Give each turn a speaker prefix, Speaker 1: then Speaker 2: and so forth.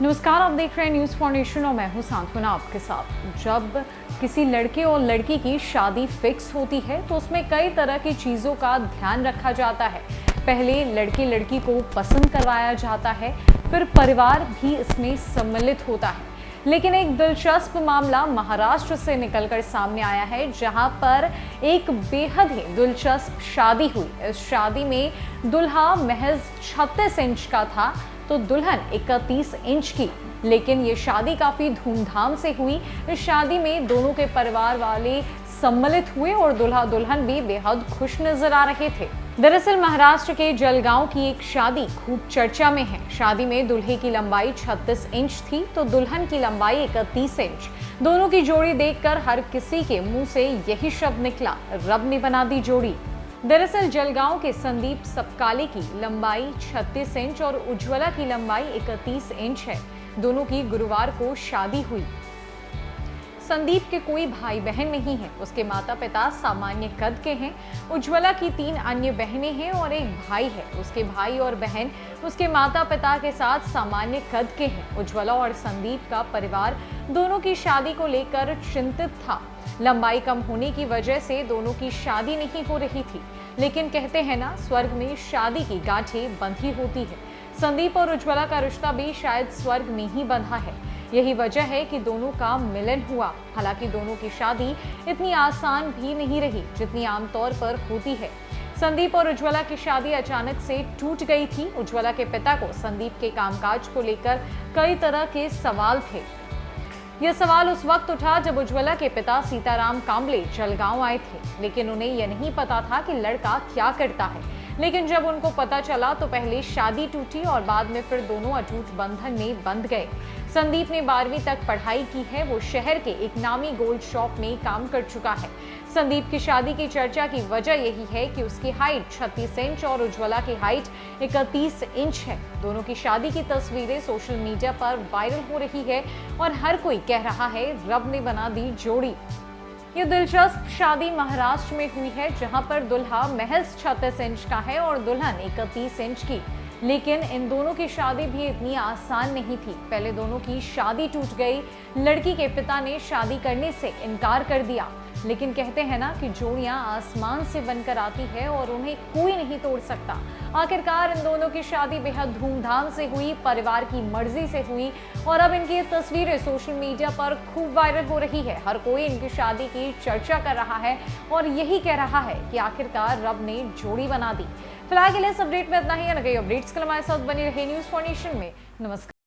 Speaker 1: नमस्कार, आप देख रहे हैं न्यूज़ फाउंडेशन और मैं हूं सांत्वना आपके साथ। जब किसी लड़के और लड़की की शादी फिक्स होती है तो उसमें कई तरह की चीज़ों का ध्यान रखा जाता है। पहले लड़के लड़की को पसंद करवाया जाता है, फिर परिवार भी इसमें सम्मिलित होता है। लेकिन एक दिलचस्प मामला महाराष्ट्र से निकलकर सामने आया है, जहां पर एक बेहद ही दिलचस्प शादी हुई। इस शादी में दूल्हा महज 36 इंच का था तो दुल्हन 31 इंच की। लेकिन ये शादी काफी धूमधाम से हुई। इस शादी में दोनों के परिवार वाले सम्मिलित हुए और दूल्हा दुल्हन भी बेहद खुश नजर आ रहे थे। दरअसल महाराष्ट्र के जलगांव की एक शादी खूब चर्चा में है। शादी में दूल्हे की लंबाई 36 इंच थी तो दुल्हन की लंबाई 31 इंच। दोनों की जोड़ी देखकर हर किसी के मुंह से यही शब्द निकला, रब ने बना दी जोड़ी। दरअसल जलगांव के संदीप सपकाले की लंबाई 36 इंच और उज्ज्वला की लंबाई 31 इंच है। दोनों की गुरुवार को शादी हुई। संदीप के कोई भाई बहन नहीं है। उसके माता पिता सामान्य कद के हैं। उज्ज्वला की 3 अन्य बहनें हैं और एक भाई है। उसके भाई और बहन उसके माता पिता के साथ सामान्य कद के हैं। उज्ज्वला और संदीप का परिवार दोनों की शादी को लेकर चिंतित था। लंबाई कम होने की वजह से दोनों की शादी नहीं हो रही थी। लेकिन कहते हैं ना, स्वर्ग में शादी की गांठें बंधी होती है। संदीप और उज्ज्वला का रिश्ता भी शायद स्वर्ग में ही बंधा है। यही वजह है कि दोनों का मिलन हुआ। हालांकि दोनों की शादी इतनी आसान भी नहीं रही जितनी आमतौर पर होती है। संदीप और उज्ज्वला की शादी अचानक से टूट गई थी। उज्ज्वला के पिता को संदीप के कामकाज को लेकर कई तरह के सवाल थे। यह सवाल उस वक्त उठा जब उज्ज्वला के पिता सीताराम कांबले जलगांव आए थे, लेकिन उन्हें यह नहीं पता था कि लड़का क्या करता है। लेकिन जब उनको पता चला तो पहले शादी टूटी और बाद में फिर दोनों अटूट बंधन में बंध गए। संदीप ने 12वीं तक पढ़ाई की है। वो शहर के एक नामी गोल्ड शॉप में काम कर चुका है। संदीप की शादी की चर्चा की वजह यही है कि उसकी हाइट 36 इंच और उज्ज्वला की हाइट 31 इंच है। दोनों की शादी की तस्वीरें सोशल मीडिया पर वायरल हो रही है और हर कोई कह रहा है, रब ने बना दी जोड़ी। ये दिलचस्प शादी महाराष्ट्र में हुई है, जहां पर दूल्हा महज 36 इंच का है और दुल्हन 31 इंच की। लेकिन इन दोनों की शादी भी इतनी आसान नहीं थी। पहले दोनों की शादी टूट गई। लड़की के पिता ने शादी करने से इनकार कर दिया। लेकिन कहते हैं ना कि जोड़ियां आसमान से बनकर आती है और उन्हें कोई नहीं तोड़ सकता। आखिरकार इन दोनों की शादी बेहद धूमधाम से हुई, परिवार की मर्जी से हुई और अब इनकी तस्वीरें सोशल मीडिया पर खूब वायरल हो रही है। हर कोई इनकी शादी की चर्चा कर रहा है और यही कह रहा है कि आखिरकार रब ने जोड़ी बना दी। फिलहाल के लिए इस अपडेट में इतना ही। नई अपडेट्स के लिए हमारे साथ बनी रहे न्यूज़ फाउंडेशन में। नमस्कार।